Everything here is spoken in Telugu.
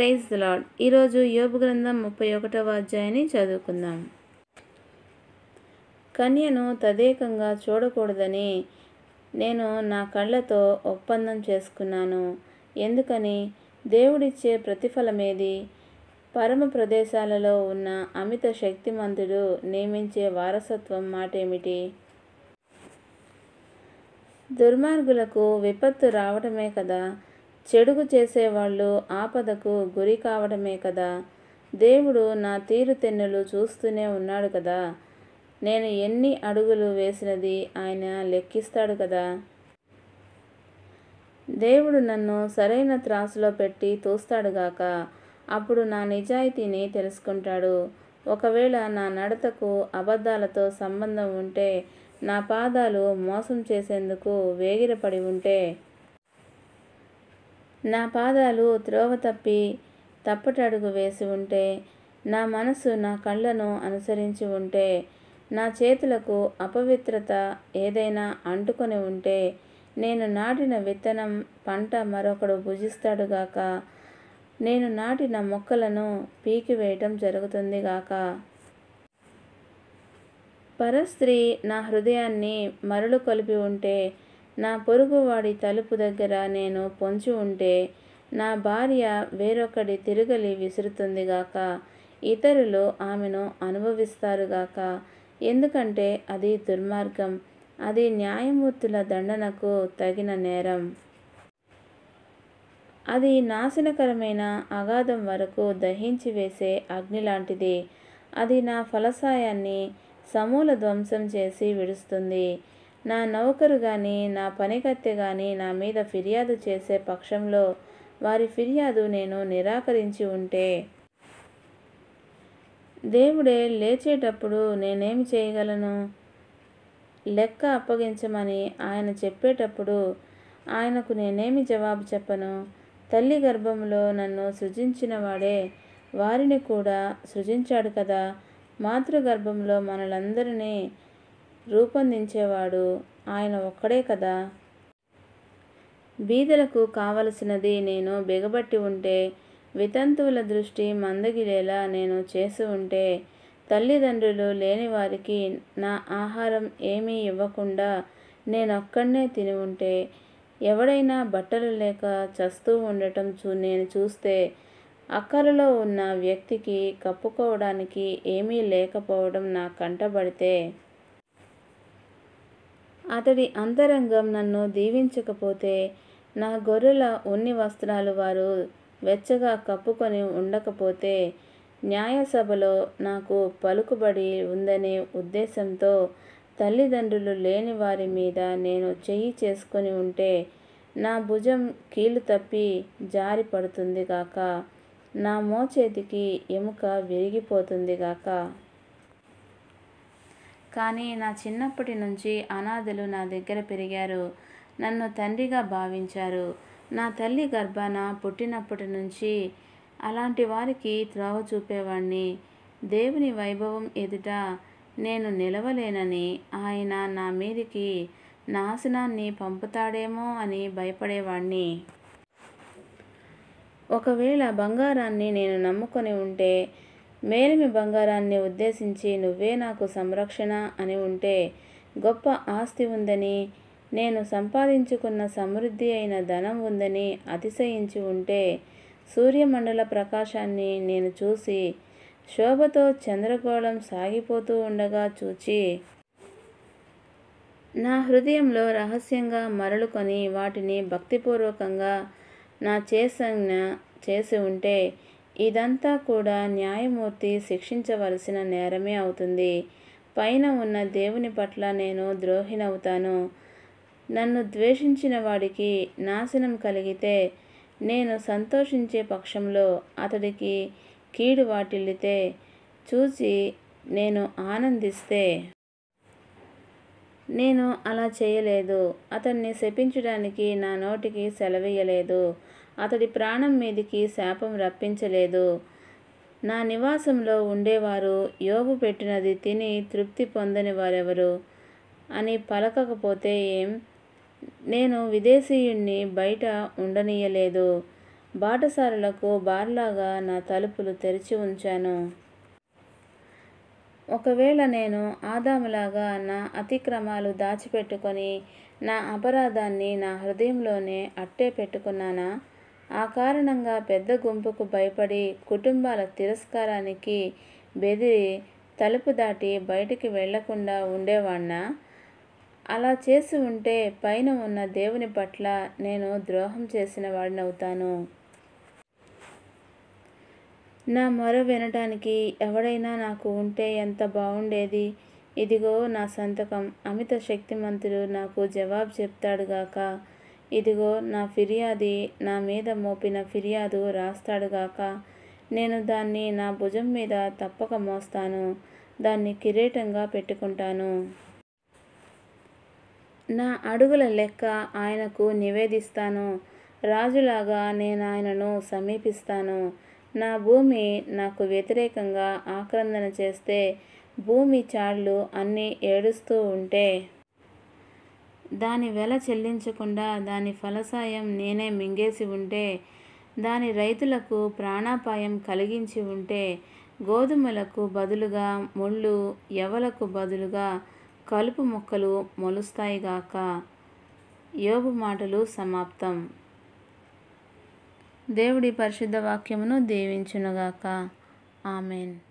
Praise the lord. ఈరోజు యోబు గ్రంథం 31వ అధ్యాయాన్ని చదువుకుందాం. కన్యను తదేకంగా చూడకూడదని నేను నా కళ్ళతో ఒప్పందం చేసుకున్నాను. ఎందుకని? దేవుడిచ్చే ప్రతిఫలమేది? పరమ ప్రదేశాలలో ఉన్న అమిత శక్తిమంతుడు నియమించే వారసత్వం మాటేమిటి? దుర్మార్గులకు విపత్తు రావటమే కదా, చెడుగు చేసేవాళ్ళు ఆపదకు గురి కావడమే కదా. దేవుడు నా తీరుతెన్నులు చూస్తూనే ఉన్నాడు కదా. నేను ఎన్ని అడుగులు వేసినది ఆయన లెక్కిస్తాడు కదా. దేవుడు నన్ను సరైన త్రాసులో పెట్టి తూస్తాడుగాక. అప్పుడు నా నిజాయితీని తెలుసుకుంటాడు. ఒకవేళ నా నడతకు అబద్ధాలతో సంబంధం ఉంటే, నా పాదాలు మోసం చేసేందుకు వేగిరపడి ఉంటే, నా పాదాలు త్రోవ తప్పి తప్పటడుగు వేసి ఉంటే, నా మనసు నా కళ్ళను అనుసరించి ఉంటే, నా చేతులకు అపవిత్రత ఏదైనా అంటుకొని ఉంటే, నేను నాటిన విత్తనం పంట మరొకడు భుజిస్తాడుగాక. నేను నాటిన మొక్కలను పీకివేయటం జరుగుతుందిగాక. పరస్త్రీ నా హృదయాన్ని మరలు కొలిపి ఉంటే, నా పొరుగువాడి తలుపు దగ్గర నేను పొంచి ఉంటే, నా భార్య వేరొకడి తిరగలి విసురుతుందిగాక. ఇతరులు ఆమెను అనుభవిస్తారుగాక. ఎందుకంటే అది దుర్మార్గం, అది న్యాయమూర్తుల దండనకు తగిన నేరం. అది నాశనకరమైన అగాధం వరకు దహించి వేసే అగ్ని లాంటిది. అది నా ఫలసాయాన్ని సమూల ధ్వంసం చేసి విడుస్తుంది. నా నౌకరు గాని నా పనికత్తె గాని నా మీద ఫిర్యాదు చేసే పక్షంలో, వారి ఫిర్యాదు నేను నిరాకరించి ఉంటే, దేవుడే లేచేటప్పుడు నేనేమి చేయగలను? లెక్క అప్పగించమని ఆయన చెప్పేటప్పుడు ఆయనకు నేనేమి జవాబు చెప్పను? తల్లి గర్భంలో నన్ను సృజించిన వాడే వారిని కూడా సృజించాడు కదా. మాతృగర్భంలో మనలందరినీ రూపొందించేవాడు ఆయన ఒక్కడే కదా. బీదలకు కావలసినది నేను బిగబట్టి ఉంటే, వితంతువుల దృష్టి మందగిలేలా నేను చేసి ఉంటే, తల్లిదండ్రులు లేని వారికి నా ఆహారం ఏమీ ఇవ్వకుండా నేనొక్కడినే తిని ఉంటే, ఎవడైనా బట్టలు లేక చస్తూ ఉండటం నేను చూస్తే, అక్కరలో ఉన్న వ్యక్తికి కప్పుకోవడానికి ఏమీ లేకపోవడం నా కంటబడితే, అతడి అంతరంగం నన్ను దీవించకపోతే, నా గొర్రెల ఉన్ని వస్త్రాలు వారు వెచ్చగా కప్పుకొని ఉండకపోతే, న్యాయసభలో నాకు పలుకుబడి ఉందనే ఉద్దేశంతో తల్లిదండ్రులు లేని వారి మీద నేను చెయ్యి చేసుకొని ఉంటే, నా భుజం కీలు తప్పి జారి పడుతుందిగాక. నా మోచేతికి ఎముక విరిగిపోతుందిగాక. కానీ నా చిన్నప్పటి నుంచి అనాథలు నా దగ్గర పెరిగారు, నన్ను తండ్రిగా భావించారు. నా తల్లి గర్భాన పుట్టినప్పటి నుంచి అలాంటి వారికి త్రోవ చూపేవాణ్ణి. దేవుని వైభవం ఎదుట నేను నిలవలేనని, ఆయన నా మీదికి నాశనాన్ని పంపుతాడేమో అని భయపడేవాణ్ణి. ఒకవేళ బంగారాన్ని నేను నమ్ముకొని ఉంటే, మేలిమి బంగారాన్ని ఉద్దేశించి నువ్వే నాకు సంరక్షణ అని ఉంటే, గొప్ప ఆస్తి ఉందని, నేను సంపాదించుకున్న సమృద్ధి అయిన ధనం ఉందని అతిశయించి ఉంటే, సూర్యమండల ప్రకాశాన్ని నేను చూసి, శోభతో చంద్రగోళం సాగిపోతూ ఉండగా చూచి, నా హృదయంలో రహస్యంగా మరలుకొని వాటిని భక్తిపూర్వకంగా నా చేసజ్ఞ చేసి ఉంటే, ఇదంతా కూడా న్యాయమూర్తి శిక్షించవలసిన నేరమే అవుతుంది. పైన ఉన్న దేవుని పట్ల నేను ద్రోహినవుతాను. నన్ను ద్వేషించిన వాడికి నాశనం కలిగితే, నేను సంతోషించే పక్షంలో అతడికి కీడు వాటిల్లితే చూచి నేను ఆనందిస్తే, నేను అలా చేయలేదు. అతన్ని శపించడానికి నా నోటికి సెలవీయలేదు. అతడి ప్రాణం మీదికి శాపం రప్పించలేదు. నా నివాసంలో ఉండేవారు యోబు పెట్టినది తిని తృప్తి పొందని వారెవరు అని పలకకపోతే ఏం? నేను విదేశీయుణ్ణి బయట ఉండనీయలేదు. బాటసారులకు బార్లాగా నా తలుపులు తెరిచి ఉంచాను. ఒకవేళ నేను ఆదాములాగా నా అతిక్రమాలు దాచిపెట్టుకొని నా అపరాధాన్ని నా హృదయంలోనే అట్టే పెట్టుకున్నానా? ఆ కారణంగా పెద్ద గుంపుకు భయపడి కుటుంబాల తిరస్కారానికి బెదిరి తలుపు దాటి బయటికి వెళ్లకుండా ఉండేవాణ్ణా? అలా చేసి ఉంటే పైన ఉన్న దేవుని పట్ల నేను ద్రోహం చేసిన వాడినవుతాను. నా మొర వినటానికి ఎవడైనా నాకు ఉంటే ఎంత బావుండేది. ఇదిగో నా సంతకం. అమిత శక్తిమంతుడు నాకు జవాబు చెప్తాడుగాక. ఇదిగో నా ఫిర్యాది నా మీద మోపిన ఫిర్యాదు రాస్తాడుగాక. నేను దాన్ని నా భుజం మీద తప్పక మోస్తాను. దాన్ని కిరీటంగా పెట్టుకుంటాను. నా అడుగుల లెక్క ఆయనకు నివేదిస్తాను. రాజులాగా నేనాయనను సమీపిస్తాను. నా భూమి నాకు వ్యతిరేకంగా ఆక్రందన చేస్తే, భూమి చాళ్లు అన్నీ ఏడుస్తూ ఉంటే, దాని వెల చెల్లించకుండా దాని ఫలసాయం నేనే మింగేసి ఉంటే, దాని రైతులకు ప్రాణాపాయం కలిగించి ఉంటే, గోధుమలకు బదులుగా ముళ్ళు, యవలకు బదులుగా కలుపు మొక్కలు మొలుస్తాయిగాక. యోబు మాటలు సమాప్తం. దేవుడి పరిశుద్ధ వాక్యమును దీవించునుగాక. ఆమెన్.